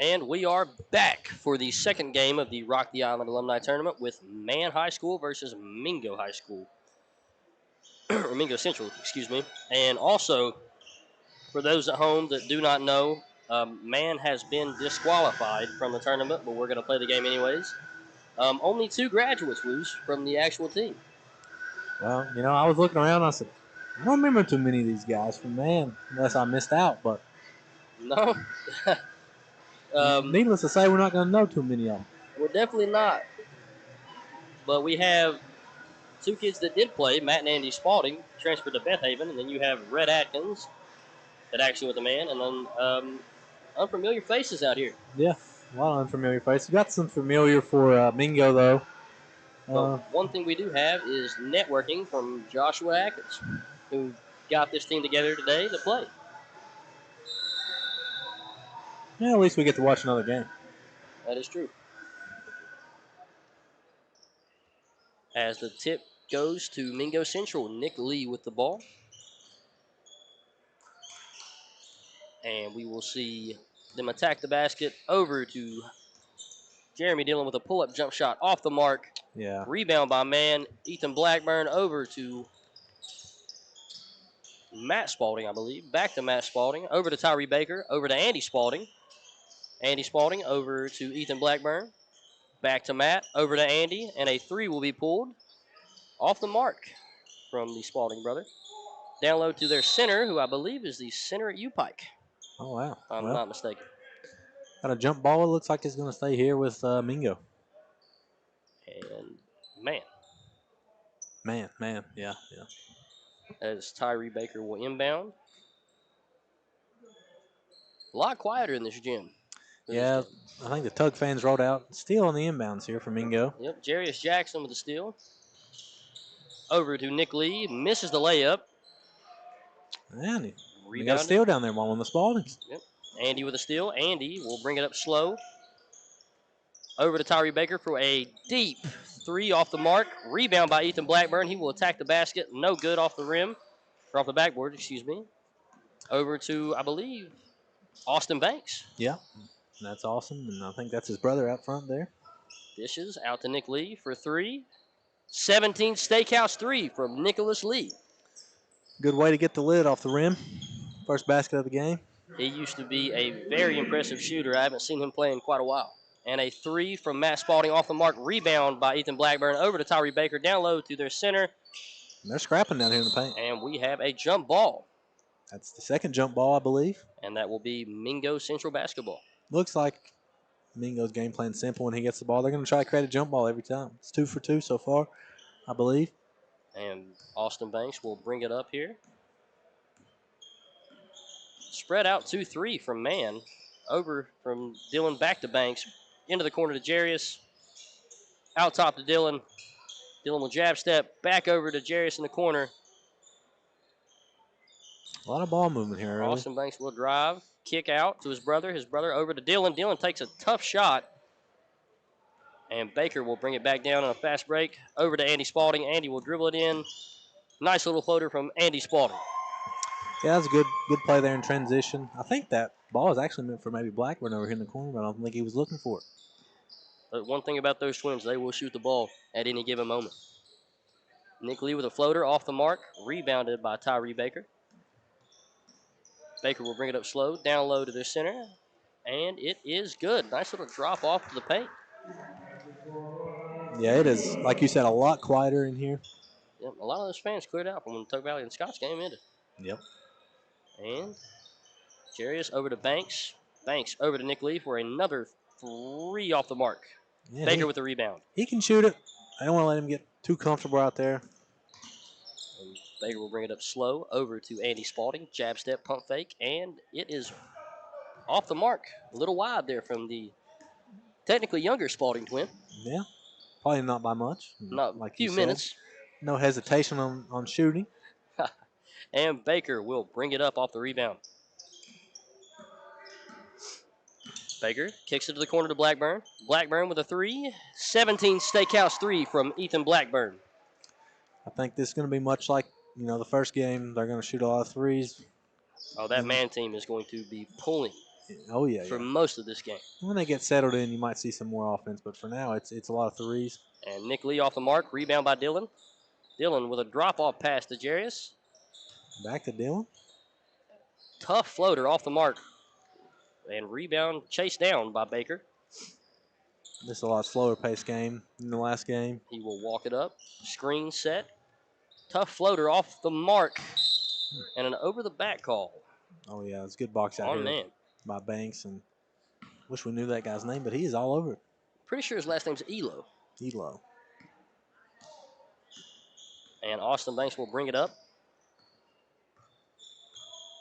And we are back for the second game of the Rock the Island Alumni Tournament with Man High School versus Mingo High School. Or Mingo Central, excuse me. And also, for those at home that do not know, Man has been disqualified from the tournament, but we're going to play the game anyways. Only 2 graduates lose from the actual team. Well, I was looking around and I said, I don't remember too many of these guys from Man, unless I missed out, but No. needless to say, we're not going to know too many of them. We're definitely not. But we have 2 kids that did play, Matt and Andy Spalding, transferred to Beth Haven, and then you have Red Atkins that actually with the Man, and then unfamiliar faces out here. Yeah, a lot of unfamiliar faces. We got some familiar for Mingo, though. But one thing we do have is networking from Joshua Atkins, who got this team together today to play. Yeah, at least we get to watch another game. That is true. As the tip goes to Mingo Central, Nick Lee with the ball. And we will see them attack the basket over to Jeremy Dillon with a pull-up jump shot off the mark. Yeah. Rebound by Man. Ethan Blackburn over to Matt Spalding, I believe. Back to Matt Spalding. Over to Tyree Baker. Over to Andy Spalding. Andy Spalding over to Ethan Blackburn. Back to Matt. Over to Andy. And a 3 will be pulled off the mark from the Spalding brother. Down low to their center, who I believe is the center at U-Pike. Oh, wow. If I'm not mistaken. Got a jump ball. It looks like it's going to stay here with Mingo. And Man. Yeah. As Tyree Baker will inbound. A lot quieter in this gym. Yeah, I think the Tug fans rolled out. Still on the inbounds here for Mingo. Yep, Jarius Jackson with the steal. Over to Nick Lee. Misses the layup. And we got a steal down there, one on the Spaldings. Yep. Andy with a steal. Andy will bring it up slow. Over to Tyree Baker for a deep 3 off the mark. Rebound by Ethan Blackburn. He will attack the basket. No good off the rim. Or off the backboard, excuse me. Over to, I believe, Austin Banks. Yeah, that's awesome. And I think that's his brother out front there. Dishes out to Nick Lee for 3. 17 Steakhouse 3 from Nicholas Lee. Good way to get the lid off the rim. First basket of the game. He used to be a very impressive shooter. I haven't seen him play in quite a while. And a 3 from Matt Spalding off the mark. Rebound by Ethan Blackburn over to Tyree Baker. Down low to their center. And they're scrapping down here in the paint. And we have a jump ball. That's the second jump ball, I believe. And that will be Mingo Central basketball. Looks like Mingo's game plan simple when he gets the ball. They're going to try to create a jump ball every time. It's 2 for 2 so far, I believe. And Austin Banks will bring it up here. Spread out 2-3 from Man. Over from Dillon back to Banks. Into the corner to Jarius. Out top to Dillon. Dillon will jab step. Back over to Jarius in the corner. A lot of ball movement here. Really. Austin Banks will drive. Kick out to his brother. His brother over to Dillon. Dillon takes a tough shot. And Baker will bring it back down on a fast break. Over to Andy Spalding. Andy will dribble it in. Nice little floater from Andy Spalding. Yeah, that's a good play there in transition. I think that ball is actually meant for maybe Blackburn over here in the corner, but I don't think he was looking for it. But one thing about those twins, they will shoot the ball at any given moment. Nick Lee with a floater off the mark. Rebounded by Tyree Baker. Baker will bring it up slow. Down low to their center. And it is good. Nice little drop off to the paint. Yeah, it is, like you said, a lot quieter in here. Yep, a lot of those fans cleared out from when the Tug Valley and Scotts game ended. Yep. And Jarius over to Banks. Banks over to Nick Lee for another 3 off the mark. Yeah, Baker with the rebound. He can shoot it. I don't want to let him get too comfortable out there. And Baker will bring it up slow over to Andy Spalding. Jab step, pump fake, and it is off the mark. A little wide there from the technically younger Spalding twin. Yeah, probably not by much. Not like a few minutes. No hesitation on shooting. And Baker will bring it up off the rebound. Baker kicks it to the corner to Blackburn. Blackburn with a 3. 17 Steakhouse 3 from Ethan Blackburn. I think this is going to be much like, the first game. They're going to shoot a lot of threes. Oh, that Man team is going to be pulling Oh yeah, for yeah. most of this game. When they get settled in, you might see some more offense, but for now, it's a lot of threes. And Nick Lee off the mark. Rebound by Dillon. Dillon with a drop-off pass to Jarius. Back to Dillon. Tough floater off the mark. And rebound chased down by Baker. This is a lot slower paced game than the last game. He will walk it up. Screen set. Tough floater off the mark. And an over-the-back call. Oh yeah, it's good box out On here man. by Banks, and wish we knew that guy's name, but he is all over it. Pretty sure his last name's Elo. Elo. And Austin Banks will bring it up.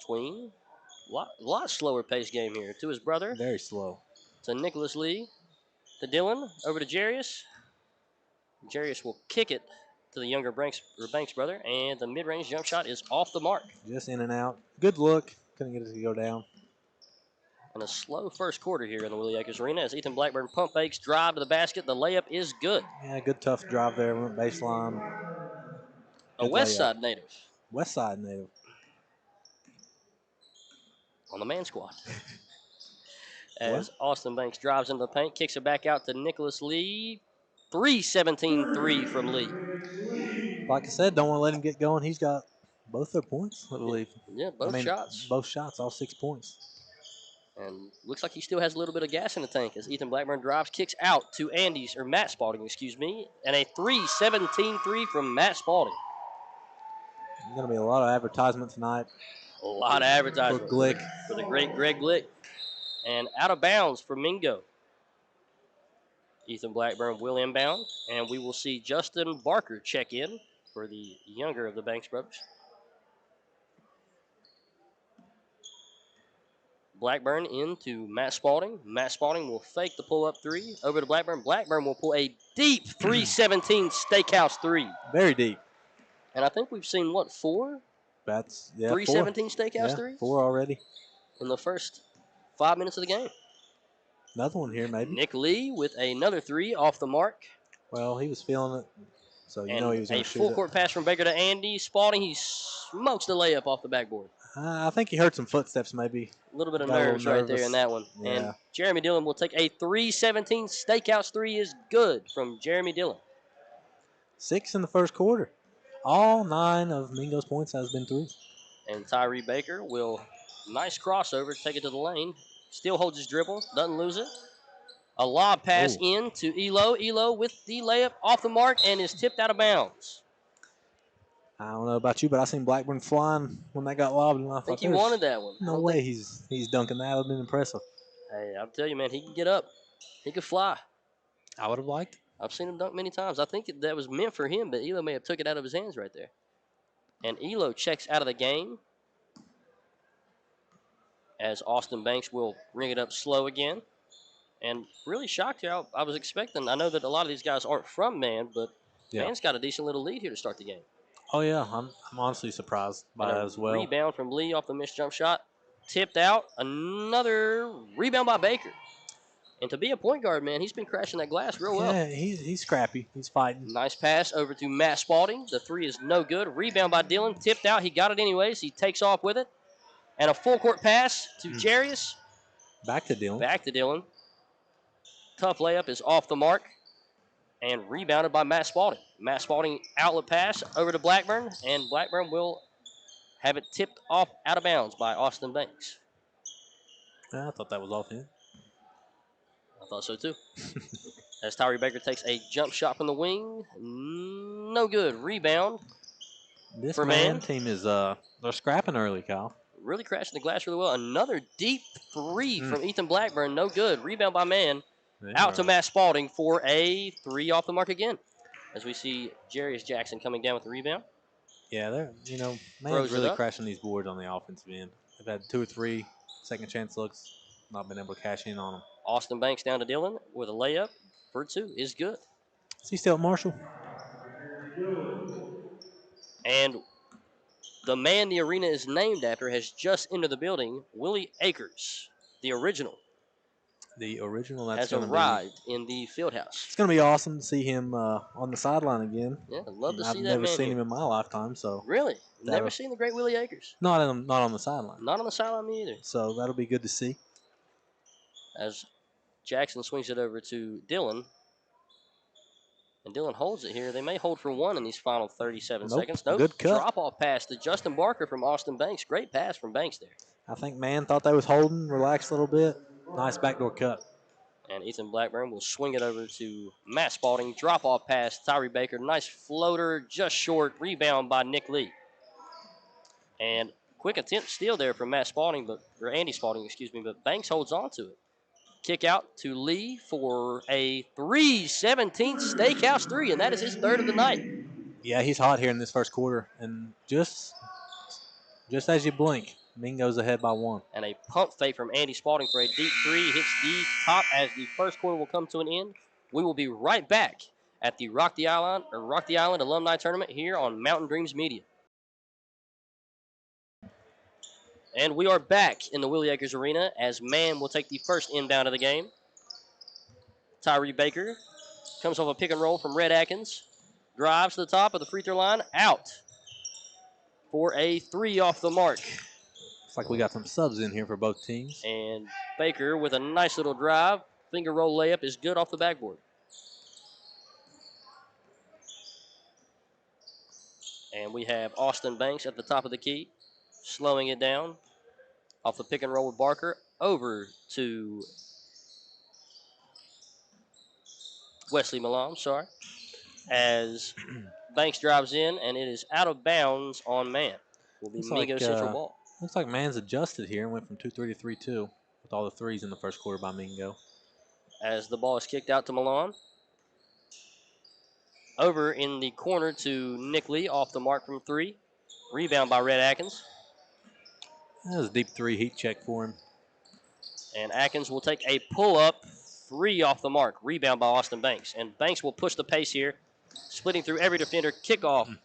Tween. Lot slower pace game here. To his brother. Very slow. To Nicholas Lee. To Dillon. Over to Jarius. Jarius will kick it to the younger Banks brother. And the mid-range jump shot is off the mark. Just in and out. Good look. Couldn't get it to go down. And a slow first quarter here in the Willie Akers Arena as Ethan Blackburn pump fakes, drive to the basket. The layup is good. Yeah, good tough drive there. Went baseline. A West Side native. West Side native. On the man squad. As Austin Banks drives into the paint, kicks it back out to Nicholas Lee. 3-17-3 from Lee. Like I said, don't want to let him get going. He's got both their points, I believe. Yeah, both shots. Both shots, all 6 points. And looks like he still has a little bit of gas in the tank as Ethan Blackburn drives, kicks out to Matt Spalding, and a 3-17-3 from Matt Spalding. There's going to be a lot of advertisement tonight. A lot of advertisement. For Glick. For the great Greg Glick. And out of bounds for Mingo. Ethan Blackburn will inbound, and we will see Justin Barker check in for the younger of the Banks brothers. Blackburn into Matt Spalding. Matt Spalding will fake the pull-up three. Over to Blackburn. Blackburn will pull a deep 3-17 steakhouse three. Very deep. And I think we've seen, what, 4? That's, yeah, 3-17 steakhouse three? 4 already. In the first 5 minutes of the game. Another one here, maybe. Nick Lee with another 3 off the mark. Well, he was feeling it, so you know he was going to shoot it. A full court pass from Baker to Andy. Spalding, he smokes the layup off the backboard. I think he heard some footsteps, maybe. A little bit of nerves right there in that one. Yeah. And Jeremy Dillon will take a 3-17 steakhouse three is good from Jeremy Dillon. 6 in the first quarter. All 9 of Mingo's points has been threes. And Tyree Baker will, nice crossover, take it to the lane. Still holds his dribble, doesn't lose it. A lob pass in to Elo. Elo with the layup off the mark and is tipped out of bounds. I don't know about you, but I seen Blackburn flying when that got lobbed. And I think he wanted that one. No way he's dunking that. That would have been impressive. Hey, I'll tell you, man, he can get up. He can fly. I would have liked. I've seen him dunk many times. I think that was meant for him, but Elo may have took it out of his hands right there. And Elo checks out of the game as Austin Banks will ring it up slow again. And really shocked here. I was expecting. I know that a lot of these guys aren't from Man, but Man's got a decent little lead here to start the game. Oh, yeah. I'm honestly surprised by that as well. Rebound from Lee off the missed jump shot. Tipped out. Another rebound by Baker. And to be a point guard, man, he's been crashing that glass real well. Yeah, he's scrappy. He's fighting. Nice pass over to Matt Spalding. The three is no good. Rebound by Dillon. Tipped out. He got it anyways. He takes off with it. And a full court pass to Jarius. Back to Dillon. Back to Dillon. Tough layup is off the mark. And rebounded by Matt Spalding. Matt Spalding outlet pass over to Blackburn. And Blackburn will have it tipped off out of bounds by Austin Banks. I thought that was off him. I thought so too. As Tyree Baker takes a jump shot from the wing. No good. Rebound. This Man team is they're scrapping early, Kyle. Really crashing the glass really well. Another deep three from Ethan Blackburn. No good. Rebound by Man. Out to Matt Spalding for a 3 off the mark again. As we see Jarius Jackson coming down with the rebound. Yeah, Man's really crashing these boards on the offensive end. They've had 2 or 3 second chance looks. Not been able to cash in on them. Austin Banks down to Dillon with a layup for 2 is good. Is he still at Marshall? And the man the arena is named after has just entered the building. Willie Akers, the original. The original has arrived in the field house. It's going to be awesome to see him on the sideline again. Yeah, I'd love to see that man. I've never seen him in my lifetime, so. Really? Never seen the great Willie Akers? Not on the sideline. Not on the sideline, me either. So that'll be good to see. as Jackson swings it over to Dylan. And Dylan holds it here. They may hold for one in these final 37 seconds. Nope. Good cut. Drop-off pass to Justin Barker from Austin Banks. Great pass from Banks there. I think Man thought they was holding, relaxed a little bit. Nice backdoor cut. And Ethan Blackburn will swing it over to Matt Spalding. Drop-off pass, Tyree Baker. Nice floater, just short. Rebound by Nick Lee. And quick attempt steal there from Matt Spalding, or Andy Spalding, excuse me, but Banks holds on to it. Kick out to Lee for a 3-17 Steakhouse 3, and that is his third of the night. Yeah, he's hot here in this first quarter. And just as you blink, Mingo's ahead by one. And a pump fake from Andy Spalding for a deep three. Hits the top as the first quarter will come to an end. We will be right back at the Rock the Island Alumni Tournament here on Mountain Dreams Media. And we are back in the Willie Akers Arena as Man will take the first inbound of the game. Tyree Baker comes off a pick and roll from Red Atkins. Drives to the top of the free throw line. Out for a three off the mark. Looks like we got some subs in here for both teams. And Baker with a nice little drive. Finger roll layup is good off the backboard. And we have Austin Banks at the top of the key. Slowing it down. Off the pick and roll with Barker. Over to Wesley Milam, as Banks drives in, and it is out of bounds on Man. Will be Mingo Central ball. Looks like Man's adjusted here and went from 2-3 to 3-2 with all the threes in the first quarter by Mingo. As the ball is kicked out to Milan. Over in the corner to Nick Lee off the mark from three. Rebound by Red Atkins. That was a deep three heat check for him. And Atkins will take a pull-up three off the mark. Rebound by Austin Banks. And Banks will push the pace here. Splitting through every defender. Kickoff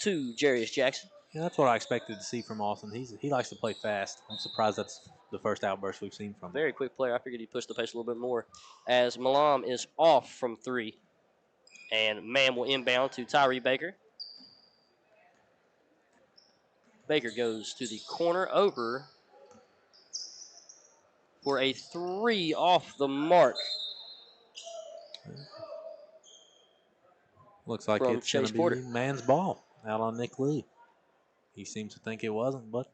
to Jarius Jackson. Yeah, that's what I expected to see from Austin. He likes to play fast. I'm surprised that's the first outburst we've seen from him. Very quick player. I figured he'd push the pace a little bit more. As Milam is off from three. And Man will inbound to Tyree Baker. Baker goes to the corner over for a three off the mark. Looks like it's going to be Man's ball out on Nick Lee. He seems to think it wasn't, but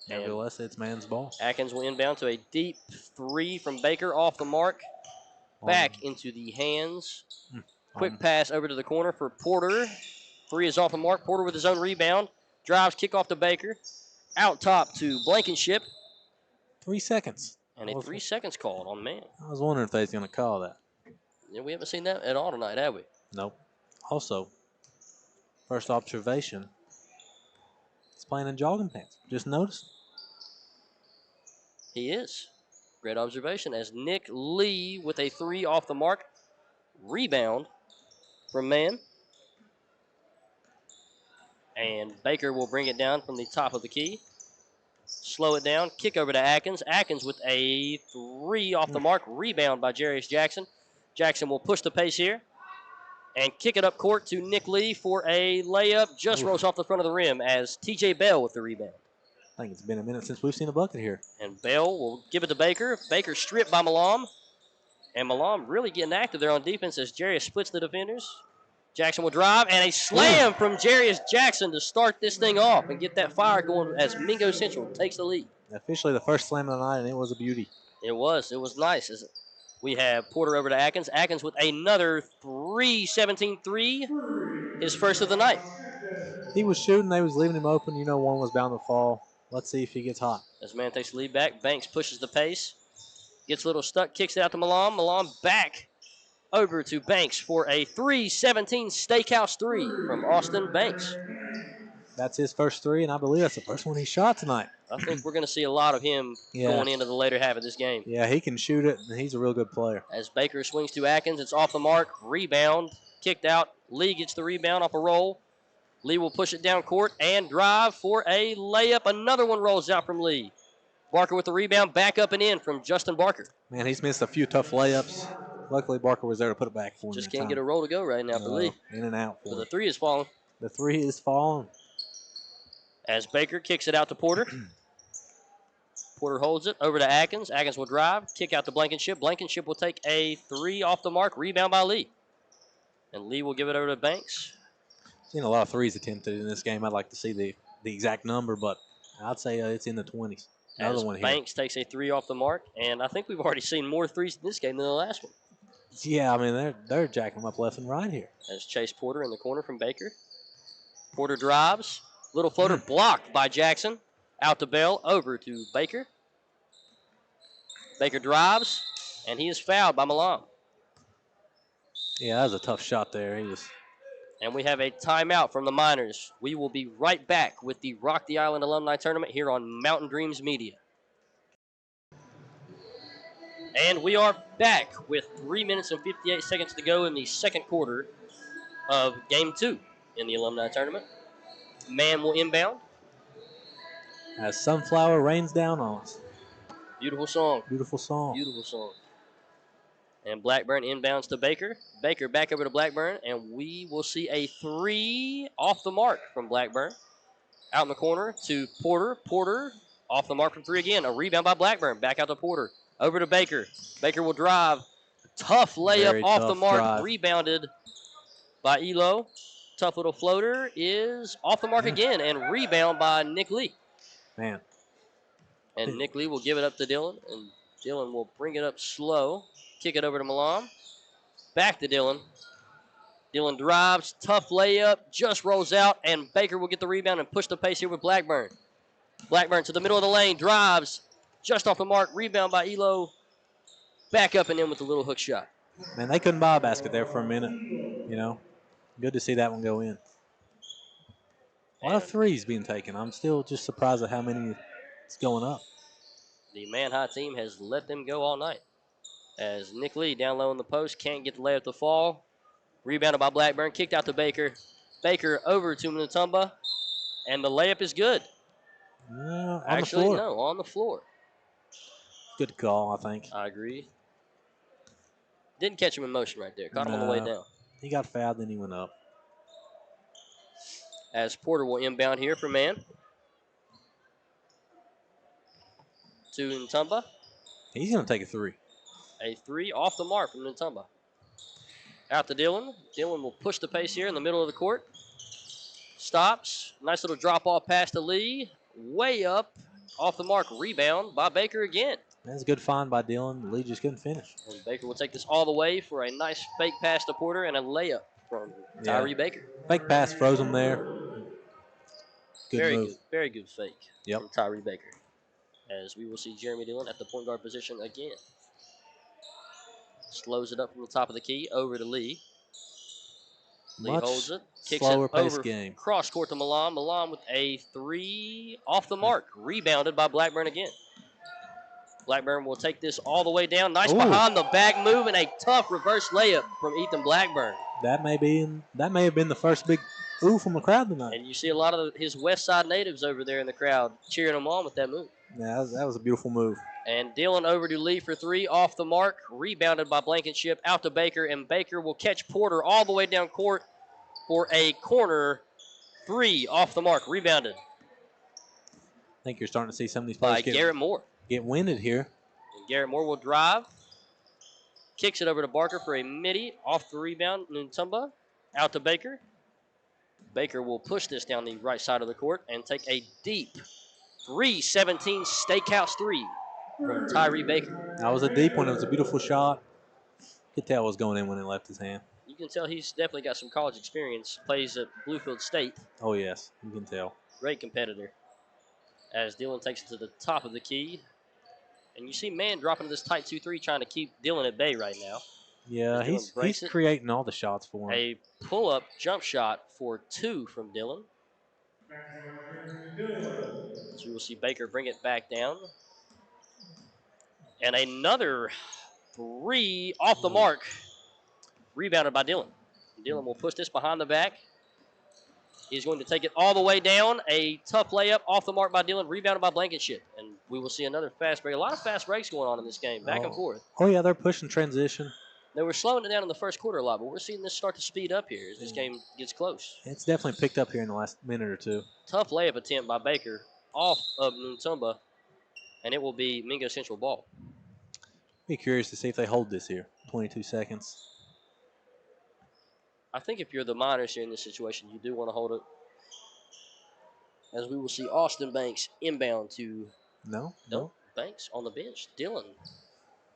nevertheless, it's Man's ball. Atkins will inbound to a deep three from Baker off the mark. Back into the hands. Quick pass over to the corner for Porter. Three is off the mark. Porter with his own rebound. Drives, kick off to Baker. Out top to Blankenship. 3 seconds. And a 3 seconds called on Man. I was wondering if they was going to call that. Yeah, we haven't seen that at all tonight, have we? Nope. Also, first observation, he's playing in jogging pants. Just noticed. He is. Great observation as Nick Lee with a three off the mark. Rebound from Man. And Baker will bring it down from the top of the key. Slow it down. Kick over to Atkins. Atkins with a three off the mark. Rebound by Jarius Jackson. Jackson will push the pace here. And kick it up court to Nick Lee for a layup. Just rolls off the front of the rim as T.J. Bell with the rebound. I think it's been a minute since we've seen a bucket here. And Bell will give it to Baker. Baker stripped by Milam. And Milam really getting active there on defense as Jarius splits the defenders. Jackson will drive, and a slam from Jarius Jackson to start this thing off and get that fire going as Mingo Central takes the lead. Officially the first slam of the night, and it was a beauty. It was nice. We have Porter over to Atkins. Atkins with another 3-17-3, his first of the night. He was shooting. They was leaving him open. You know one was bound to fall. Let's see if he gets hot. As Man takes the lead back, Banks pushes the pace. Gets a little stuck, kicks it out to Milam. Milam back over to Banks for a 3-17 Steakhouse 3 from Austin Banks. That's his first three, and I believe that's the first one he shot tonight. I think we're going to see a lot of him going into the later half of this game. Yeah, he can shoot it, and he's a real good player. As Baker swings to Atkins, it's off the mark. Rebound, kicked out. Lee gets the rebound off a roll. Lee will push it down court and drive for a layup. Another one rolls out from Lee. Barker with the rebound, back up and in from Justin Barker. Man, he's missed a few tough layups. Luckily, Barker was there to put it back for him. Just can't get a roll to go right now for Lee. In and out. So the three is falling. The three is falling. As Baker kicks it out to Porter. Porter holds it over to Atkins. Atkins will drive, kick out to Blankenship. Blankenship will take a 3 off the mark, rebound by Lee. And Lee will give it over to Banks. Seen a lot of threes attempted in this game. I'd like to see the exact number, but I'd say it's in the 20s. Another As one here. Banks takes a 3 off the mark, and I think we've already seen more threes in this game than the last one. Yeah, I mean, they're jacking them up left and right here. As Chase Porter in the corner from Baker. Porter drives. Little floater blocked by Jackson. Out to Bell, over to Baker. Baker drives, and he is fouled by Milan. Yeah, that was a tough shot there. And we have a timeout from the Miners. We will be right back with the Rock the Island Alumni Tournament here on Mountain Dreams Media. And we are back with 3 minutes and 58 seconds to go in the second quarter of Game 2 in the Alumni Tournament. Man will inbound. As Sunflower rains down on us. Beautiful song. Beautiful song. Beautiful song. And Blackburn inbounds to Baker. Baker back over to Blackburn, and we will see a 3 off the mark from Blackburn. Out in the corner to Porter. Porter off the mark from 3 again. A rebound by Blackburn. Back out to Porter. Over to Baker. Baker will drive. Tough layup Very off tough the mark. drive. Rebounded by Elo. Tough little floater is off the mark again, and rebound by Nick Lee. Man. And Nick Lee will give it up to Dylan, and Dylan will bring it up slow. Kick it over to Milan. Back to Dylan. Dylan drives, tough layup, just rolls out, and Baker will get the rebound and push the pace here with Blackburn. Blackburn to the middle of the lane, drives, just off the mark, rebound by Elo. Back up and in with a little hook shot. Man, they couldn't buy a basket there for a minute. You know, good to see that one go in. A lot of threes being taken. I'm still just surprised at how many it's going up. The man-high team has let them go all night. As Nick Lee down low in the post, can't get the layup to fall. Rebounded by Blackburn, kicked out to Baker. Baker over to Mutomba, and the layup is good. Yeah, Actually, no, on the floor. Good call, I think. I agree. Didn't catch him in motion right there. Caught him on the way down. He got fouled, then he went up. As Porter will inbound here for man. To Ntumba. He's going to take a 3. A 3 off the mark from Ntumba. Out to Dylan. Dylan will push the pace here in the middle of the court. Stops. Nice little drop-off pass to Lee. Way up. Off the mark. Rebound by Baker again. That's a good find by Dylan. Lee just couldn't finish. And Baker will take this all the way for a nice fake pass to Porter and a layup from Tyree Baker. Fake pass froze him there. Good move. Very good fake from Tyree Baker. As we will see Jeremy Dillon at the point guard position again. Slows it up from the top of the key over to Lee. Lee holds it. Kicks it over cross court to Milan. Milan with a 3 off the mark. Rebounded by Blackburn again. Blackburn will take this all the way down. Nice behind the back move and a tough reverse layup from Ethan Blackburn. That may have been the first big ooh from the crowd tonight. And you see a lot of his West Side natives over there in the crowd cheering him on with that move. Yeah, that was a beautiful move. And Dylan over to Lee for 3 off the mark. Rebounded by Blankenship out to Baker. And Baker will catch Porter all the way down court for a corner 3 off the mark. Rebounded. I think you're starting to see some of these players Garrett Moore. Get winded here. And Garrett Moore will drive. Kicks it over to Barker for a midi. Off the rebound. Ntumba out to Baker. Baker will push this down the right side of the court and take a deep 3-17 Steakhouse 3 from Tyree Baker. That was a deep one. It was a beautiful shot. You could tell it was going in when it left his hand. You can tell he's definitely got some college experience. Plays at Bluefield State. Oh, yes. You can tell. Great competitor. As Dylan takes it to the top of the key. And you see Man dropping this tight 2-3 trying to keep Dylan at bay right now. Yeah, he's creating all the shots for him. A pull-up jump shot for 2 from Dylan. So we'll see Baker bring it back down. And another 3 off the mark. Rebounded by Dylan. Dylan will push this behind the back. He's going to take it all the way down. A tough layup off the mark by Dylan. Rebounded by Blankenship. And we will see another fast break. A lot of fast breaks going on in this game. Back and forth. Oh, yeah, they're pushing transition. They were slowing it down in the first quarter a lot, but we're seeing this start to speed up here as this game gets close. It's definitely picked up here in the last minute or two. Tough layup attempt by Baker off of Ntumba. and it will be Mingo Central ball. Be curious to see if they hold this here. 22 seconds. I think if you're the Miners here in this situation, you do want to hold it. As we will see Austin Banks inbound to No. Banks on the bench. Dylan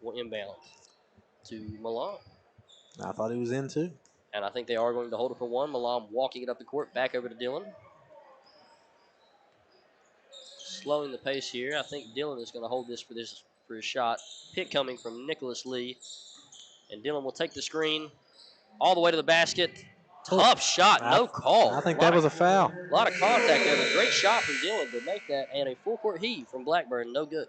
will inbound to Milan. I thought he was in too. And I think they are going to hold it for one. Milan walking it up the court, back over to Dylan. Slowing the pace here. I think Dylan is going to hold this for his shot. Pick coming from Nicholas Lee. And Dylan will take the screen all the way to the basket. Tough shot, no call. I think that was a foul. A lot of contact there. A great shot from Dylan to make that, and a full court heave from Blackburn, no good.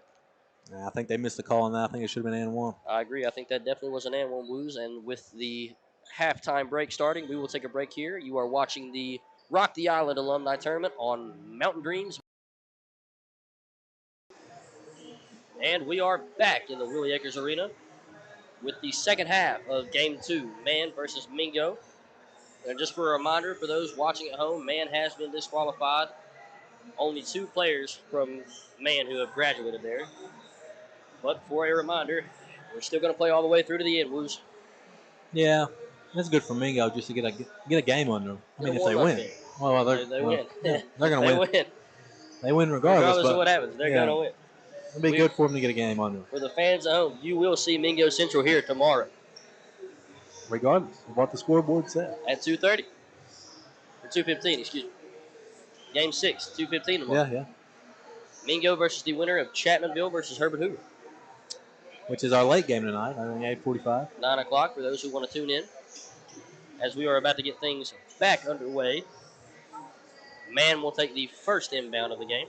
I think they missed the call on that. I think it should have been and one. I agree. I think that definitely was an and one lose. And with the halftime break starting, we will take a break here. You are watching the Rock the Island Alumni Tournament on Mountain Dreams. And we are back in the Willie Akers Arena with the second half of Game 2, Man versus Mingo. And just for a reminder for those watching at home, Man has been disqualified. Only 2 players from Man who have graduated there. But for a reminder, we're still going to play all the way through to the end, Woos. Yeah, that's good for Mingo just to get a game under them. I mean, if they win. Well, they win. Yeah, they're going to win. They win regardless of what happens. They're going to win. It'll be good for them to get a game under them. For the fans at home, you will see Mingo Central here tomorrow. Regardless of what the scoreboard said. At 2:30. Or 2:15, excuse me. Game 6, 2:15 tomorrow. Yeah. Mingo versus the winner of Chapmanville versus Herbert Hoover. Which is our late game tonight, I think 8:45. 9 o'clock for those who want to tune in. As we are about to get things back underway, Man will take the first inbound of the game.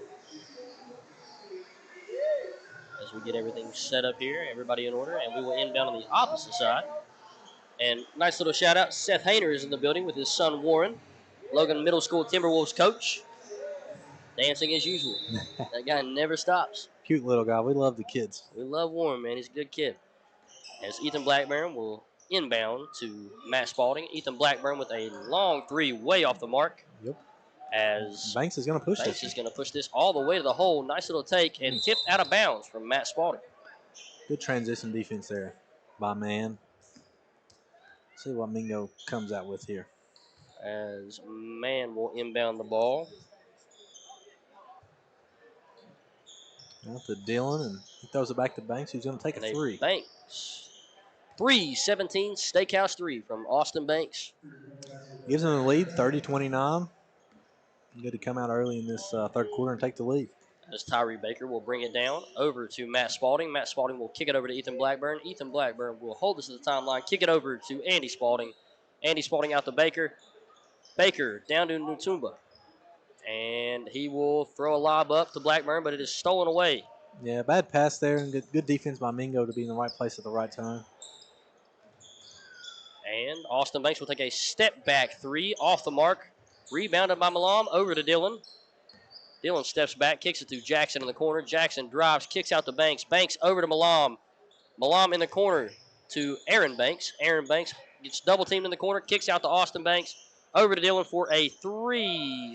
As we get everything set up here, everybody in order, and we will inbound on the opposite side. And nice little shout out, Seth Hayner is in the building with his son Warren, Logan Middle School Timberwolves coach. Dancing as usual. That guy never stops. Cute little guy. We love the kids. We love Warren, man. He's a good kid. As Ethan Blackburn will inbound to Matt Spalding. Ethan Blackburn with a long 3 way off the mark. Yep. As Banks is going to push this. Banks is going to push this all the way to the hole. Nice little take and tipped out of bounds from Matt Spalding. Good transition defense there by Man. See what Mingo comes out with here. As Man will inbound the ball. Out to Dylan, and he throws it back to Banks, who's going to take a 3. Banks. 3-17, Steakhouse 3 from Austin Banks. Gives them the lead, 30-29. Good to come out early in this third quarter and take the lead. As Tyree Baker will bring it down over to Matt Spalding. Matt Spalding will kick it over to Ethan Blackburn. Ethan Blackburn will hold this at the timeline, kick it over to Andy Spalding. Andy Spalding out to Baker. Baker down to Nutumba. And he will throw a lob up to Blackburn, but it is stolen away. Yeah, bad pass there, and good defense by Mingo to be in the right place at the right time. And Austin Banks will take a step back 3 off the mark. Rebounded by Malam over to Dylan. Dylan steps back, kicks it to Jackson in the corner. Jackson drives, kicks out to Banks. Banks over to Malam. Malam in the corner to Aaron Banks. Aaron Banks gets double teamed in the corner, kicks out to Austin Banks. Over to Dylan for a 3-17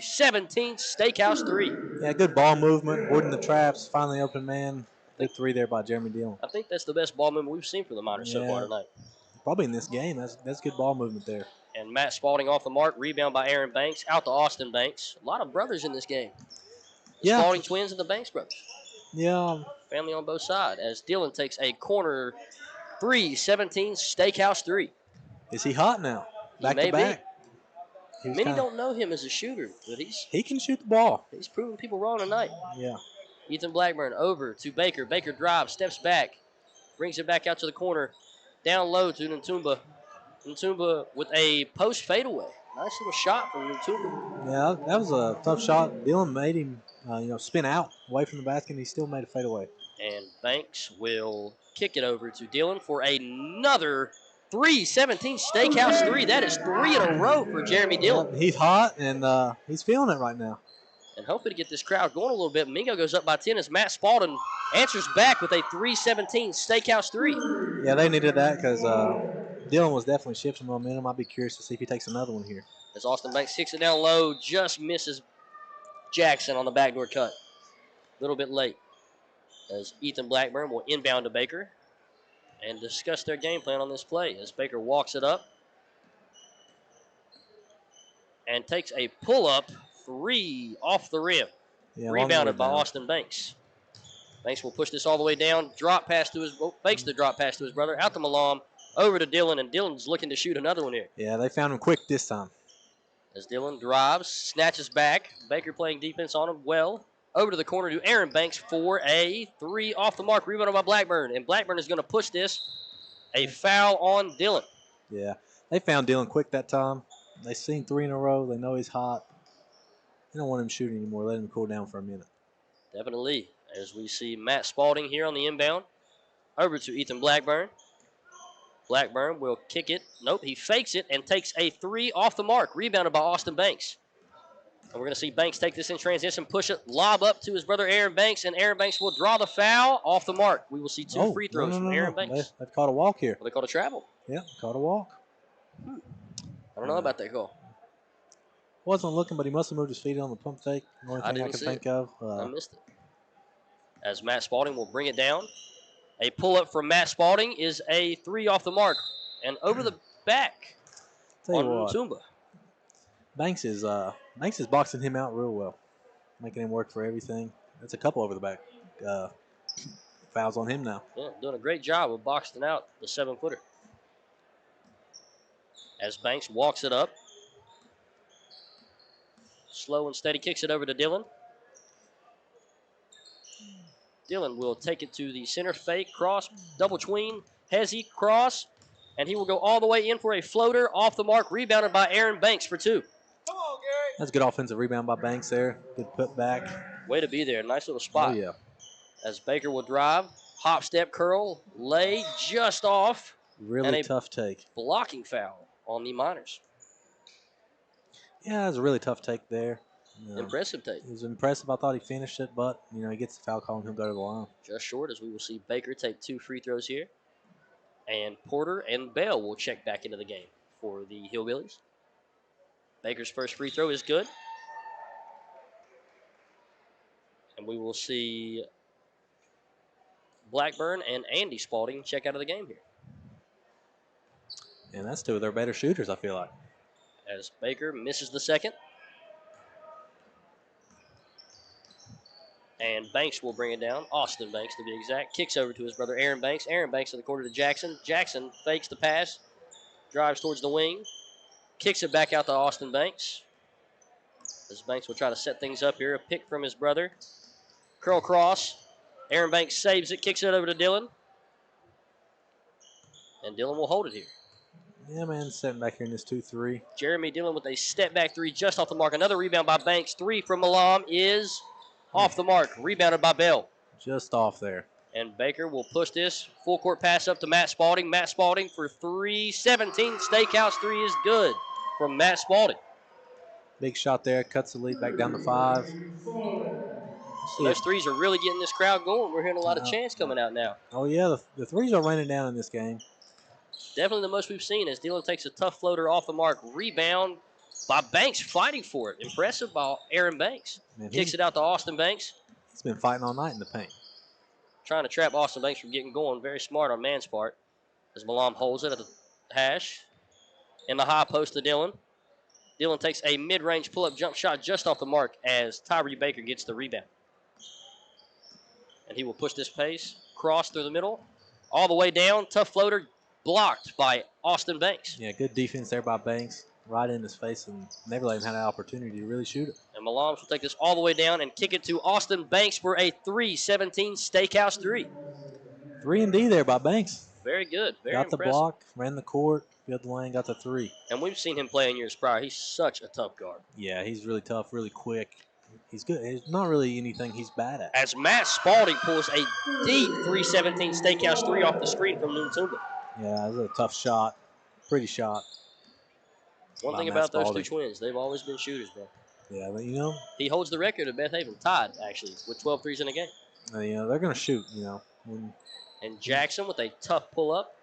Steakhouse 3. Yeah, good ball movement, avoiding the traps, finally open man. Good 3 there by Jeremy Dylan. I think that's the best ball movement we've seen from the Miners so far tonight. Probably in this game. That's good ball movement there. And Matt Spalding off the mark, rebound by Aaron Banks, out to Austin Banks. A lot of brothers in this game. The Spalding twins and the Banks brothers. Yeah. Family on both sides as Dylan takes a corner 3-17 Steakhouse 3. Is he hot now? Back to back. Many don't know him as a shooter, but he can shoot the ball. He's proving people wrong tonight. Yeah. Ethan Blackburn over to Baker. Baker drives, steps back, brings it back out to the corner. Down low to Ntumba. Ntumba with a post fadeaway. Nice little shot from Ntumba. Yeah, that was a tough shot. Dylan made him, spin out away from the basket, and he still made a fadeaway. And Banks will kick it over to Dylan for another 3-17 Steakhouse 3. That is 3 in a row for Jeremy Dylan. He's hot, and he's feeling it right now. And hoping to get this crowd going a little bit. Mingo goes up by 10 as Matt Spalding answers back with a 3-17 Steakhouse 3. Yeah, they needed that because Dylan was definitely shifting momentum. I'd be curious to see if he takes another one here. As Austin Banks kicks it down low, just misses Jackson on the backdoor cut. A little bit late. as Ethan Blackburn will inbound to Baker and discuss their game plan on this play as Baker walks it up and takes a pull-up 3 off the rim. Yeah, Rebounded by Austin Banks. Banks will push this all the way down. Fakes the drop pass to his brother. Out to Malam. Over to Dylan, and Dylan's looking to shoot another one here. Yeah, they found him quick this time. As Dylan drives, snatches back. Baker playing defense on him well. Over to the corner to Aaron Banks for a 3 off the mark. Rebounded by Blackburn, and Blackburn is going to push this. A foul on Dylan. Yeah, they found Dylan quick that time. They seen 3 in a row. They know he's hot. They don't want him shooting anymore. Let him cool down for a minute. Definitely. As we see Matt Spalding here on the inbound. Over to Ethan Blackburn. Blackburn will kick it. Nope, he fakes it and takes a 3 off the mark. Rebounded by Austin Banks. And we're going to see Banks take this in transition, push it, lob up to his brother Aaron Banks, and Aaron Banks will draw the foul off the mark. We will see 2 free throws from Aaron Banks. They've caught a walk here. Well, they called a travel. Yeah, caught a walk. I don't know about that call. Wasn't looking, but he must have moved his feet on the pump fake. The only thing I can think of. I missed it. As Matt Spalding will bring it down. A pull-up from Matt Spalding is a 3 off the mark. And over the back on Mutumba. Banks is boxing him out real well. Making him work for everything. That's a couple over the back fouls on him now. Yeah, doing a great job of boxing out the 7-footer. As Banks walks it up. Slow and steady, kicks it over to Dylan. Dylan will take it to the center, fake, cross, double tween, hezzy, cross, and he will go all the way in for a floater off the mark, rebounded by Aaron Banks for 2. Come on, Gary. That's a good offensive rebound by Banks there. Good put back. Way to be there. Nice little spot. Oh, yeah. As Baker will drive, hop, step, curl, lay just off. Really tough take. Blocking foul on the Miners. Yeah, it was a really tough take there. Impressive take. It was impressive. I thought he finished it, but, he gets the foul call and he'll go to the line. Just short, as we will see Baker take 2 free throws here. And Porter and Bell will check back into the game for the Hillbillies. Baker's first free throw is good. And we will see Blackburn and Andy Spalding check out of the game here. And that's 2 of their better shooters, I feel like. As Baker misses the second. And Banks will bring it down. Austin Banks, to be exact. Kicks over to his brother Aaron Banks. Aaron Banks in the corner to Jackson. Jackson fakes the pass. Drives towards the wing. Kicks it back out to Austin Banks. As Banks will try to set things up here. A pick from his brother. Curl cross. Aaron Banks saves it. Kicks it over to Dylan. And Dylan will hold it here. Yeah, man, sitting back here in this 2-3. Jeremy Dylan with a step back 3 just off the mark. Another rebound by Banks. 3 from Malam is off the mark. Rebounded by Bell. Just off there. And Baker will push this. Full court pass up to Matt Spalding. Matt Spalding for 3. 17 Steakhouse 3 is good from Matt Spalding. Big shot there. Cuts the lead back down to 5. So those threes are really getting this crowd going. We're hearing a lot of chants coming out now. Oh, yeah. The threes are raining down in this game. Definitely the most we've seen as Dylan takes a tough floater off the mark. Rebound by Banks, fighting for it. Impressive by Aaron Banks. Man, kicks it out to Austin Banks. He's been fighting all night in the paint. Trying to trap Austin Banks from getting going. Very smart on Man's part. As Malam holds it at the hash. In the high post to Dylan. Dylan takes a mid-range pull-up jump shot just off the mark as Tyree Baker gets the rebound. And he will push this pace. Cross through the middle. All the way down. Tough floater. Blocked by Austin Banks. Yeah, good defense there by Banks. Right in his face and never let him have an opportunity to really shoot it. And Malams will take this all the way down and kick it to Austin Banks for a 3-17 Steakhouse 3. 3 and D there by Banks. Very good. Very got impressive. The block, ran the court, filled the lane, got the 3. And we've seen him play in years prior. He's such a tough guard. Yeah, he's really tough, really quick. He's good. There's not really anything he's bad at. As Matt Spalding pulls a deep 3-17 Steakhouse 3 off the screen from Mutumba. Yeah, it was a tough shot. Pretty shot. One thing about those 2 twins, they've always been shooters, bro. Yeah, but, he holds the record at Beth Haven, tied, actually, with 12 threes in a game. They're going to shoot, And Jackson with a tough pull-up.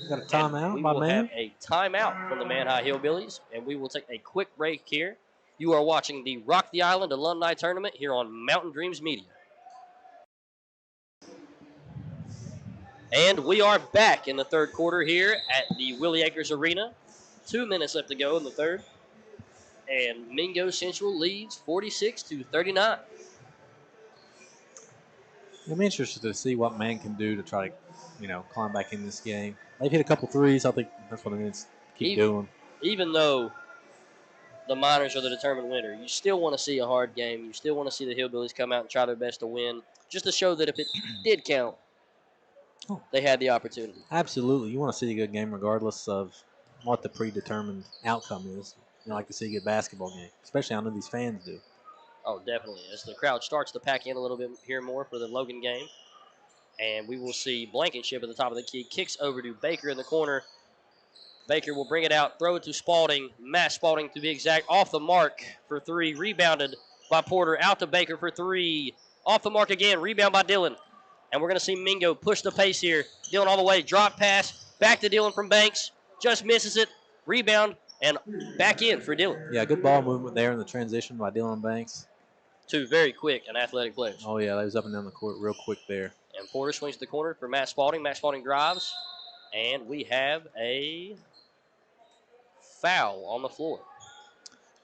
Got a timeout by Man. We will have a timeout from the Man High Hillbillies, and we will take a quick break here. You are watching the Rock the Island Alumni Tournament here on Mountain Dreams Media. And we are back in the third quarter here at the Willie Acres Arena. 2 minutes left to go in the third. And Mingo Central leads 46-39. I'm interested to see what man can do to try to, climb back in this game. They've hit a couple threes. I think that's what they need to keep doing. Even though the Miners are the determined winner, you still want to see a hard game. You still want to see the Hillbillies come out and try their best to win, just to show that if it did count, they had the opportunity. Absolutely. You want to see a good game regardless of what the predetermined outcome is. You like to see a good basketball game, especially I know these fans do. Oh, definitely. As the crowd starts to pack in a little bit here more for the Logan game. And we will see Blankenship at the top of the key. Kicks over to Baker in the corner. Baker will bring it out, throw it to Spalding. Matt Spalding, to be exact, off the mark for three. Rebounded by Porter. Out to Baker for three. Off the mark again. Rebound by Dillon. And we're going to see Mingo push the pace here. Dillon all the way. Drop pass. Back to Dillon from Banks. Just misses it. Rebound. And back in for Dillon. Yeah, good ball movement there in the transition by Dillon Banks. Two very quick and athletic players. Oh, yeah, they was up and down the court real quick there. And Porter swings to the corner for Matt Spalding. Matt Spalding drives. And we have a foul on the floor.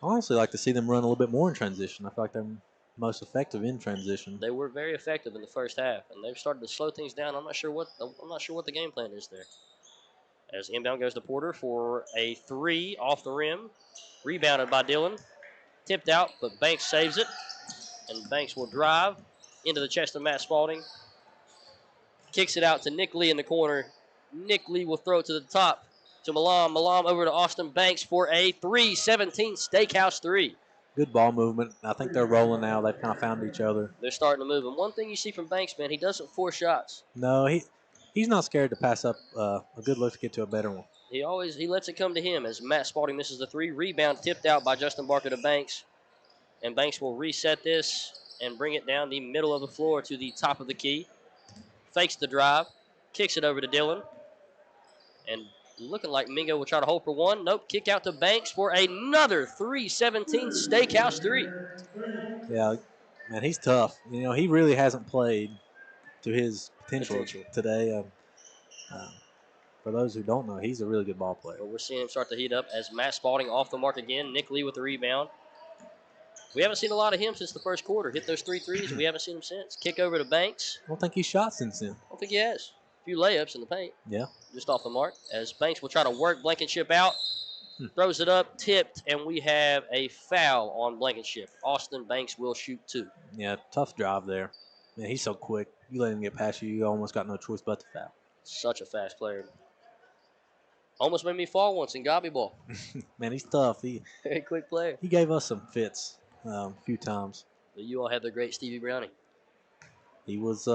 I honestly like to see them run a little bit more in transition. I feel like they're most effective in transition. They were very effective in the first half, and they've started to slow things down. I'm not sure what the game plan is there. As inbound goes to Porter for a three off the rim, rebounded by Dillon, tipped out, but Banks saves it, and Banks will drive into the chest of Matt Spalding, kicks it out to Nick Lee in the corner. Nick Lee will throw it to the top to Malam. Malam over to Austin Banks for a 3-17 Steakhouse three. Good ball movement. I think they're rolling now. They've kind of found each other. They're starting to move. And one thing you see from Banks, man, he doesn't force shots. No, he's not scared to pass up a good look to get to a better one. He lets it come to him as Matt Spalding misses the three. Rebound tipped out by Justin Barker to Banks. And Banks will reset this and bring it down the middle of the floor to the top of the key. Fakes the drive. Kicks it over to Dillon. And looking like Mingo will try to hold for one. Nope. Kick out to Banks for another 3-17 Steakhouse three. Yeah, man, he's tough. He really hasn't played to his potential today. For those who don't know, he's a really good ball player. But we're seeing him start to heat up as Matt Spalding off the mark again. Nick Lee with the rebound. We haven't seen a lot of him since the first quarter. Hit those three threes, and we haven't seen him since. Kick over to Banks. I don't think he's shot since then. I don't think he has. A few layups in the paint. Yeah. Just off the mark. As Banks will try to work Blankenship out. Throws it up, tipped, and we have a foul on Blankenship. Austin Banks will shoot two. Yeah, tough drive there. Man, he's so quick. You let him get past you, you almost got no choice but to foul. Such a fast player. Almost made me fall once in Gobby Ball. Man, he's tough. Very quick player. He gave us some fits a few times. But you all had the great Stevie Browning. He was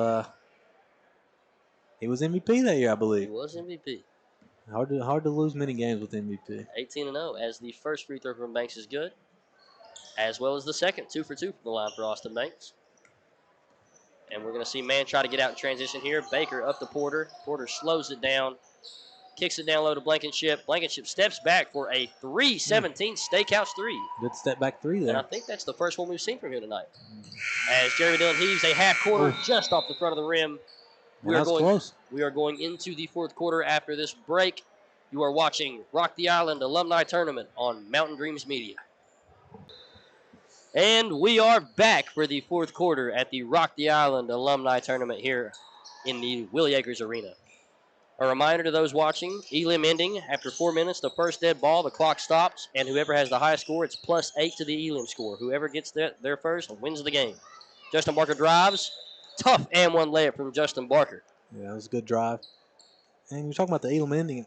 MVP that year, I believe. He was MVP. Hard to lose many games with MVP. 18-0 as the first free throw from Banks is good, as well as the second. 2 for 2 from the line for Austin Banks. And we're going to see man try to get out in transition here. Baker up to Porter. Porter slows it down, kicks it down low to Blankenship. Blankenship steps back for a 3-17 Steakhouse three. Good step back three there. And I think that's the first one we've seen from him tonight. As Jeremy Dillon heaves a half quarter just off the front of the rim. We are going into the fourth quarter after this break. You are watching Rock the Island Alumni Tournament on Mountain Dreams Media. And we are back for the fourth quarter at the Rock the Island Alumni Tournament here in the Willie Acres Arena. A reminder to those watching, elim ending after 4 minutes, the first dead ball, the clock stops, and whoever has the highest score, it's +8 to the elim score. Whoever gets there first wins the game. Justin Barker drives. Tough and one layup from Justin Barker. Yeah, it was a good drive. And you're talking about the elim ending.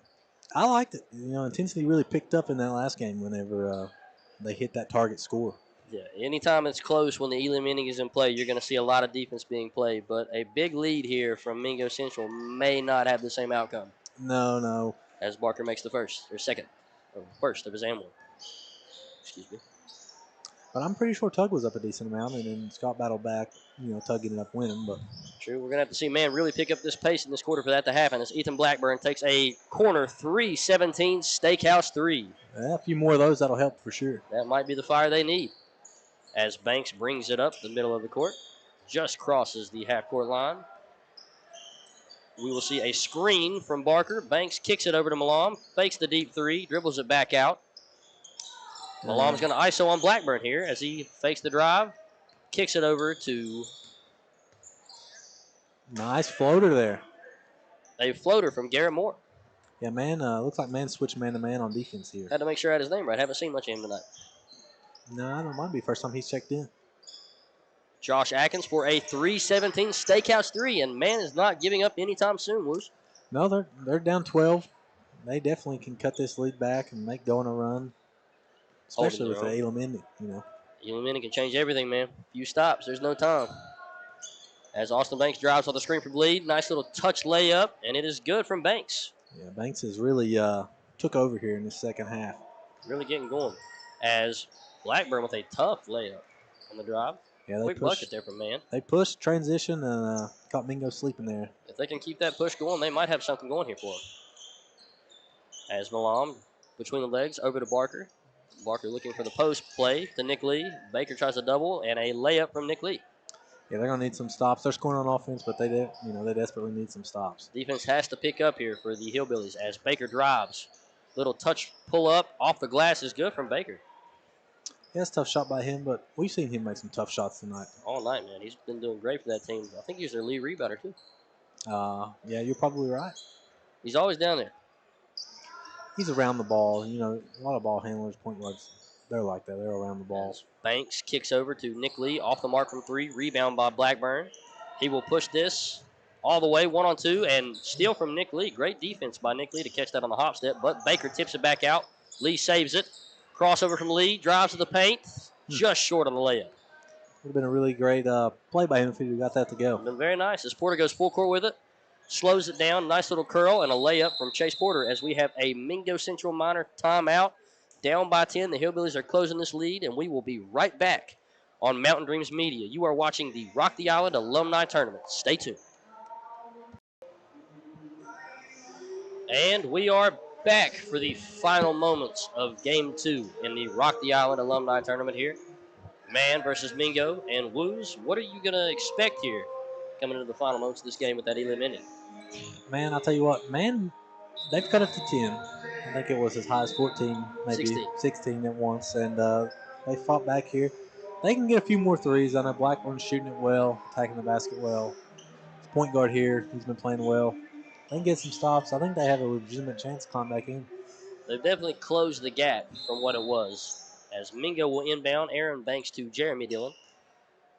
I liked it. Intensity really picked up in that last game whenever they hit that target score. Yeah, anytime it's close when the elim ending is in play, you're going to see a lot of defense being played. But a big lead here from Mingo Central may not have the same outcome. No. As Barker makes the first of his and one. Excuse me. But I'm pretty sure Tug was up a decent amount, and then Scott battled back. Tug ended up winning. But true, we're going to have to see man really pick up this pace in this quarter for that to happen as Ethan Blackburn takes a corner 3-17 Steakhouse three. Yeah, a few more of those, that'll help for sure. That might be the fire they need. As Banks brings it up the middle of the court, just crosses the half-court line. We will see a screen from Barker. Banks kicks it over to Malam, fakes the deep three, dribbles it back out. Malam's going to ISO on Blackburn here as he fakes the drive, kicks it over to... Nice floater there. A floater from Garrett Moore. Yeah, man, looks like man switched man-to-man on defense here. Had to make sure I had his name right. Haven't seen much of him tonight. No, I don't mind. Be first time he's checked in. Josh Atkins for a 3-17 Steakhouse 3, and man is not giving up anytime soon, Woos. No, they're down 12. They definitely can cut this lead back and make going a run, especially with the Elam ending, you know. Elam ending can change everything, man. Few stops, there's no time. As Austin Banks drives on the screen from lead, nice little touch layup, and it is good from Banks. Yeah, Banks has really took over here in the second half. Really getting going. As Blackburn with a tough layup on the drive. Yeah, they quick pushed, bucket there from man. They pushed, transition, and caught Mingo sleeping there. If they can keep that push going, they might have something going here for them. As Malam, between the legs, over to Barker. Barker looking for the post play to Nick Lee. Baker tries a double, and a layup from Nick Lee. Yeah, they're gonna need some stops. They're scoring on offense, but they desperately need some stops. Defense has to pick up here for the Hillbillies as Baker drives. Little touch pull up off the glass is good from Baker. Yeah, it's a tough shot by him, but we've seen him make some tough shots tonight. All night, man. He's been doing great for that team. I think he's their lead rebounder, too. Yeah, you're probably right. He's always down there. He's around the ball. You know, a lot of ball handlers, point guards, they're like that. They're around the ball. As Banks kicks over to Nick Lee, off the mark from three. Rebound by Blackburn. He will push this all the way, 1-on-2, and steal from Nick Lee. Great defense by Nick Lee to catch that on the hop step, but Baker tips it back out. Lee saves it. Crossover from Lee, drives to the paint, just short on the layup. Would have been a really great play by him if he got that to go. Been very nice as Porter goes full court with it. Slows it down. Nice little curl and a layup from Chase Porter as we have a Mingo Central Minor timeout. Down by 10. The Hillbillies are closing this lead, and we will be right back on Mountain Dreams Media. You are watching the Rock the Island Alumni Tournament. Stay tuned. And we are back for the final moments of Game 2 in the Rock the Island Alumni Tournament here. Man versus Mingo. And Woos, what are you going to expect here coming into the final moments of this game with that Elam ending? Man, I'll tell you what, man, they've cut it to 10. I think it was as high as 14, maybe 16 at once. And they fought back here. They can get a few more threes. I know Blackburn's shooting it well, attacking the basket well. Point guard here, he's been playing well. They can get some stops. I think they have a legitimate chance to climb back in. They've definitely closed the gap from what it was. As Mingo will inbound, Aaron Banks to Jeremy Dillon.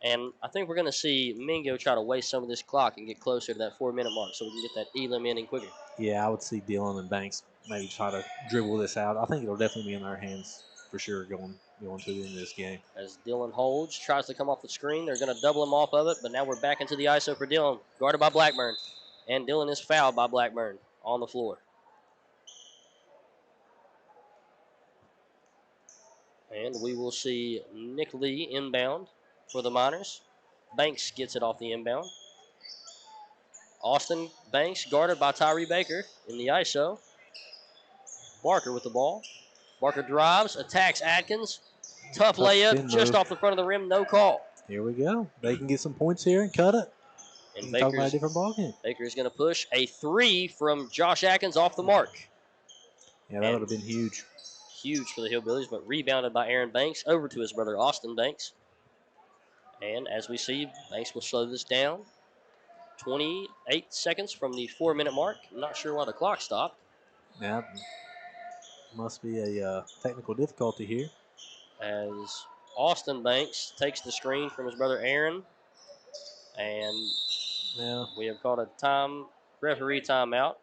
And I think we're going to see Mingo try to waste some of this clock and get closer to that 4-minute mark so we can get that Elam ending quicker. Yeah, I would see Dillon and Banks maybe try to dribble this out. I think it'll definitely be in their hands for sure going to the end of this game. As Dillon holds, tries to come off the screen. They're going to double him off of it, but now we're back into the ISO for Dillon, guarded by Blackburn. And Dillon is fouled by Blackburn on the floor. And we will see Nick Lee inbound for the Miners. Banks gets it off the inbound. Austin Banks guarded by Tyree Baker in the ISO. Barker with the ball. Barker drives, attacks Atkins. Tough layup, just off the front of the rim, no call. Here we go. They can get some points here and cut it. And talking about a different ball game. Baker's going to push a 3 from Josh Atkins off the mark. Yeah, that would have been huge. Huge for the Hillbillies, but rebounded by Aaron Banks over to his brother Austin Banks. And as we see, Banks will slow this down. 28 seconds from the 4-minute mark. I'm not sure why the clock stopped. Yeah, must be a technical difficulty here. As Austin Banks takes the screen from his brother Aaron. And we have called a referee timeout.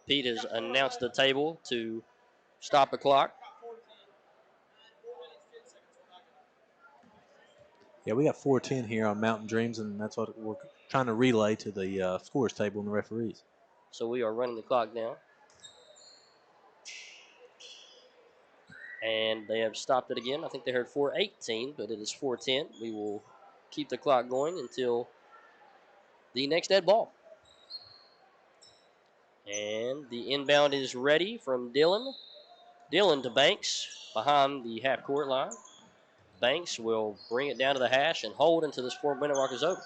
Pete has announced the table to stop the clock. Yeah, we got 4:10 here on Mountain Dreams, and that's what we're trying to relay to the scores table and the referees. So we are running the clock down. And they have stopped it again. I think they heard 4:18, but it is 4:10. We will keep the clock going until the next dead ball. And the inbound is ready from Dillon. Dillon to Banks behind the half-court line. Banks will bring it down to the hash and hold until this 4-minute mark is over.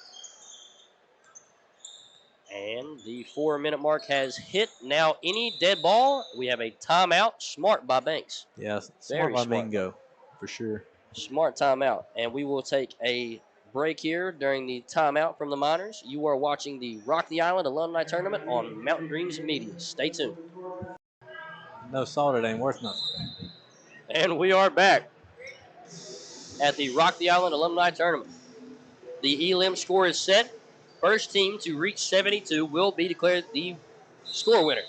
And the 4-minute mark has hit. Now, any dead ball, we have a timeout. Smart by Banks. Yeah, smart Very by smart. Mingo, for sure. Smart timeout. And we will take a break here during the timeout from the Miners. You are watching the Rock the Island Alumni Tournament on Mountain Dreams Media. Stay tuned. No salt, it ain't worth nothing. And we are back at the Rock the Island Alumni Tournament. The ELIM score is set. First team to reach 72 will be declared the score winner,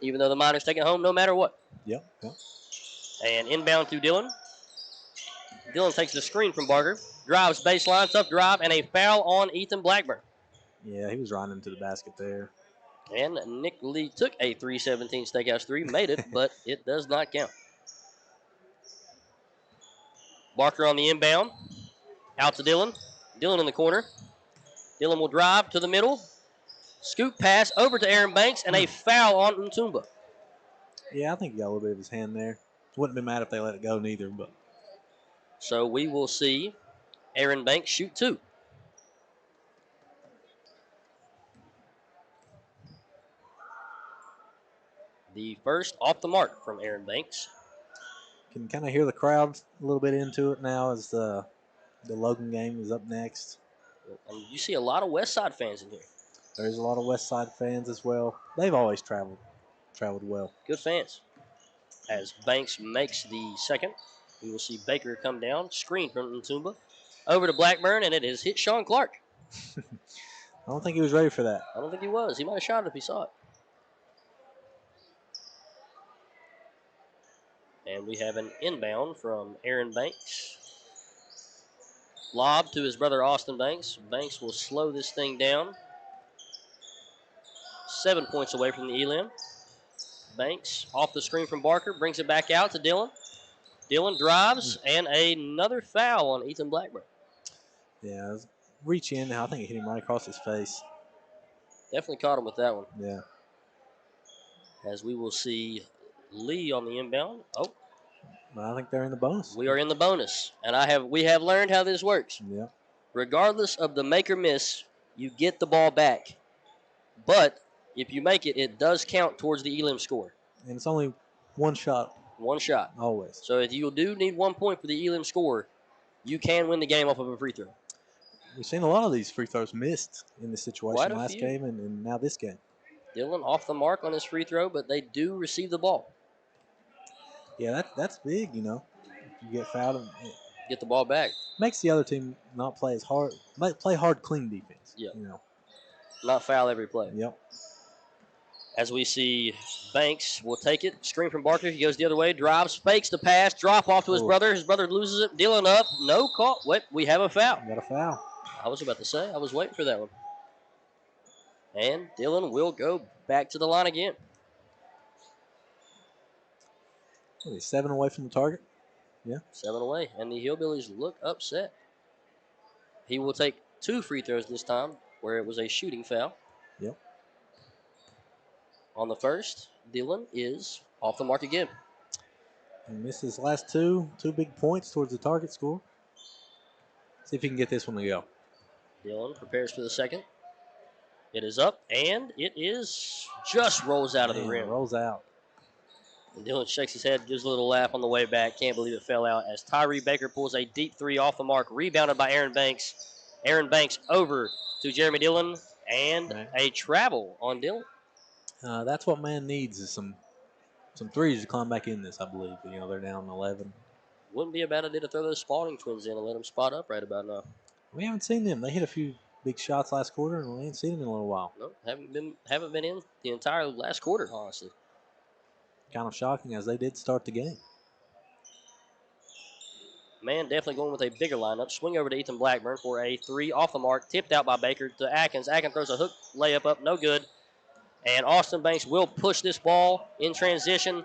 even though the Miners take it home no matter what. Yep. And inbound to Dylan. Dylan takes the screen from Barker. Drives baseline, tough drive, and a foul on Ethan Blackburn. Yeah, he was running into the basket there. And Nick Lee took a 317 Steakhouse 3, made it, but it does not count. Barker on the inbound. Out to Dylan. Dylan in the corner. Dylan will drive to the middle. Scoop pass over to Aaron Banks, and a foul on Ntumba. Yeah, I think he got a little bit of his hand there. Wouldn't be mad if they let it go neither, but. So we will see Aaron Banks shoot 2. The first off the mark from Aaron Banks. Can kind of hear the crowd a little bit into it now as the Logan game is up next. And you see a lot of West Side fans in here. There's a lot of West Side fans as well. They've always traveled well. Good fans. As Banks makes the second, we will see Baker come down, screen from Ntumba, over to Blackburn, and it has hit Sean Clark. I don't think he was ready for that. I don't think he was. He might have shot it if he saw it. And we have an inbound from Aaron Banks. Lob to his brother Austin Banks. Banks will slow this thing down. 7 points away from the Elim. Banks off the screen from Barker, brings it back out to Dylan. Dylan drives, and another foul on Ethan Blackburn. Yeah, reach in now. I think it hit him right across his face. Definitely caught him with that one. Yeah. As we will see Lee on the inbound. Oh. I think they're in the bonus. We are in the bonus, and we have learned how this works. Yeah. Regardless of the make or miss, you get the ball back. But if you make it, it does count towards the Elim score. And it's only one shot. One shot. Always. So if you do need 1 point for the Elim score, you can win the game off of a free throw. We've seen a lot of these free throws missed in this situation last few. game and now this game. Dylan off the mark on his free throw, but they do receive the ball. Yeah, that's big, you know. You get fouled and get the ball back. Makes the other team not play as hard, play hard, clean defense. Yeah. You know. Not foul every play. Yep. As we see Banks will take it. Screen from Barker. He goes the other way. Drives, fakes the pass. Drop off to his brother. His brother loses it. Dylan up. No call. Wait, we have a foul. Got a foul. I was about to say. I was waiting for that one. And Dylan will go back to the line again. He's 7 away from the target. Yeah. 7 away. And the Hillbillies look upset. He will take 2 free throws this time, where it was a shooting foul. Yep. On the first, Dylan is off the mark again. He missed his last two big points towards the target score. See if he can get this one to go. Dylan prepares for the second. It is up, and it is just rolls out of the rim. Rolls out. And Dylan shakes his head, gives a little laugh on the way back. Can't believe it fell out as Tyree Baker pulls a deep 3 off the mark, rebounded by Aaron Banks. Aaron Banks over to Jeremy Dillon, and a travel on Dillon. That's what man needs is some threes to climb back in this, I believe. You know, they're down 11. Wouldn't be a bad idea to throw those Spalding twins in and let them spot up right about now. We haven't seen them. They hit a few big shots last quarter, and we ain't seen them in a little while. No, haven't been in the entire last quarter, honestly. Kind of shocking as they did start the game. Man, definitely going with a bigger lineup. Swing over to Ethan Blackburn for a 3 off the mark. Tipped out by Baker to Atkins. Atkins throws a hook layup up, no good. And Austin Banks will push this ball in transition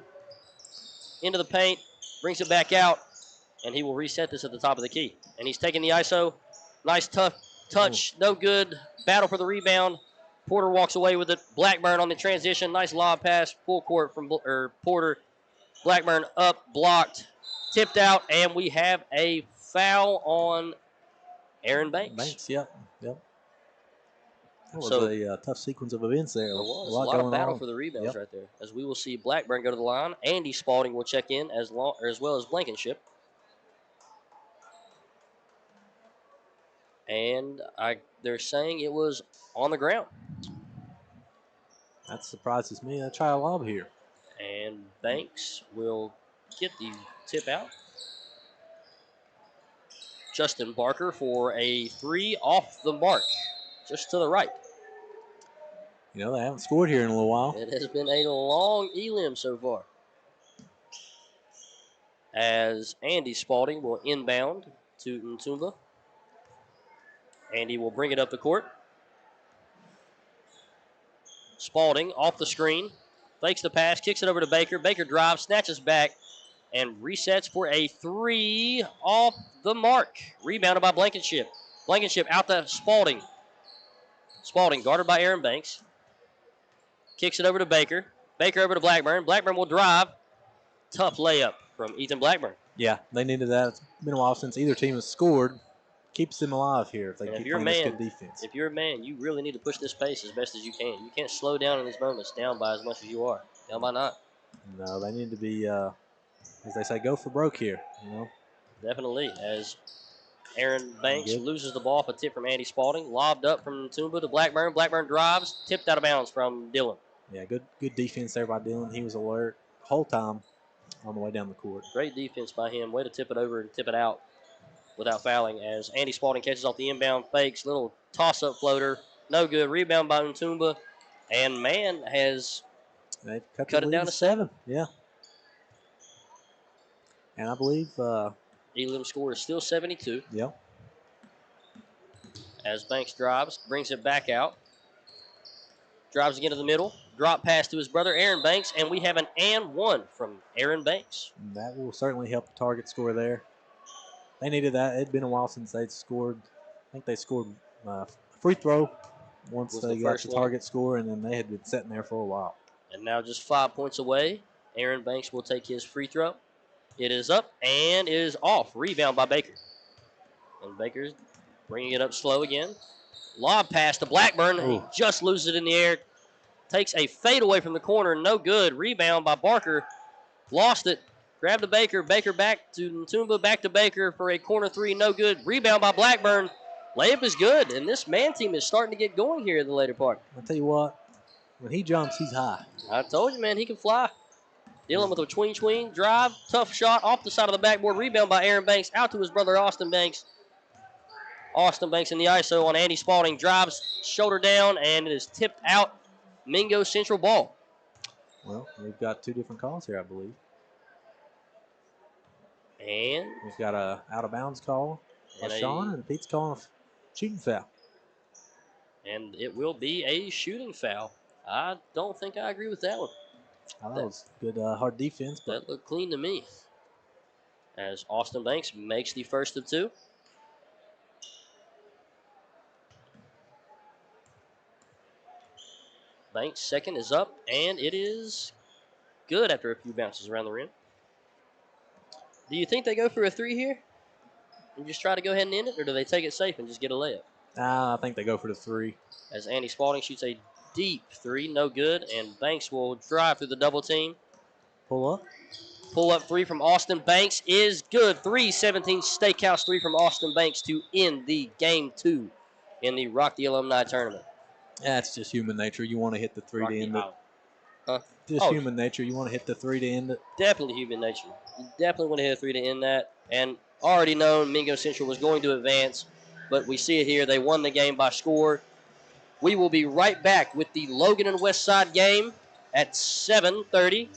into the paint. Brings it back out, and he will reset this at the top of the key. And he's taking the ISO. Nice tough touch, no good. Battle for the rebound. Porter walks away with it. Blackburn on the transition. Nice lob pass, full court from Porter. Blackburn up, blocked, tipped out, and we have a foul on Aaron Banks. Yep. That was a tough sequence of events there. There was a lot of going battle on. for the rebounds Yep. right there. As we will see Blackburn go to the line. Andy Spalding will check in as well as Blankenship. And they're saying it was on the ground. That surprises me. A try a lob here. And Banks will get the tip out. Justin Barker for a 3 off the mark, just to the right. You know, they haven't scored here in a little while. It has been a long elim so far. As Andy Spalding will inbound to Ntumba. Andy will bring it up the court. Spalding off the screen. Fakes the pass, kicks it over to Baker. Baker drives, snatches back, and resets for a 3 off the mark. Rebounded by Blankenship. Blankenship out to Spalding. Spalding guarded by Aaron Banks. Kicks it over to Baker. Baker over to Blackburn. Blackburn will drive. Tough layup from Ethan Blackburn. Yeah, they needed that. It's been a while since either team has scored. Keeps them alive here if they keep playing this good defense. If you're a man, you really need to push this pace as best as you can. You can't slow down in these moments, down by as much as you are. Down by 9. No, they need to be, as they say, go for broke here. You know. Definitely. As Aaron Banks loses the ball off a tip from Andy Spalding, lobbed up from Tumba to Blackburn. Blackburn drives, tipped out of bounds from Dillon. Yeah, good defense there by Dillon. He was alert the whole time on the way down the court. Great defense by him. Way to tip it over and tip it out without fouling as Andy Spalding catches off the inbound, fakes, little toss-up floater. No good. Rebound by Ntumba. And man has cut it down to 7. Yeah. And I believe Elam score is still 72. Yep. As Banks drives, brings it back out. Drives again to the middle. Drop pass to his brother, Aaron Banks, and we have an and 1 from Aaron Banks. That will certainly help the target score there. They needed that. It had been a while since they'd scored. I think they scored a free throw once they got the target score, and then they had been sitting there for a while. And now just 5 points away. Aaron Banks will take his free throw. It is up and it is off. Rebound by Baker. And Baker's bringing it up slow again. Lob pass to Blackburn. He just loses it in the air. Takes a fade away from the corner. No good. Rebound by Barker. Lost it. Grab to Baker. Baker back to Ntumba. Back to Baker for a corner 3. No good. Rebound by Blackburn. Layup is good. And this man team is starting to get going here in the later part. I'll tell you what. When he jumps, he's high. I told you, man. He can fly. Dealing with a tween drive. Tough shot off the side of the backboard. Rebound by Aaron Banks. Out to his brother, Austin Banks. Austin Banks in the ISO on Andy Spalding. Drives shoulder down, and it is tipped out. Mingo Central ball. Well, we've got 2 different calls here, I believe. And we've got a out-of-bounds call by Sean, and Pete's calling a shooting foul. And it will be a shooting foul. I don't think I agree with that one. That was good, hard defense. But that looked clean to me. As Austin Banks makes the first of 2. Banks' second is up, and it is good after a few bounces around the rim. Do you think they go for a 3 here and just try to go ahead and end it, or do they take it safe and just get a layup? I think they go for the 3. As Andy Spalding shoots a deep 3, no good, and Banks will drive through the double team. Pull up. Pull up 3 from Austin Banks is good. 3-17 Steakhouse 3 from Austin Banks to end the game 2 in the Rock the Alumni Tournament. That's just human nature. You want to hit the 3 to end it. Huh? Just human nature. You want to hit the 3 to end it. Definitely human nature. You definitely want to hit a 3 to end that. And already known Mingo Central was going to advance, but we see it here. They won the game by score. We will be right back with the Logan and Westside game at 7:30.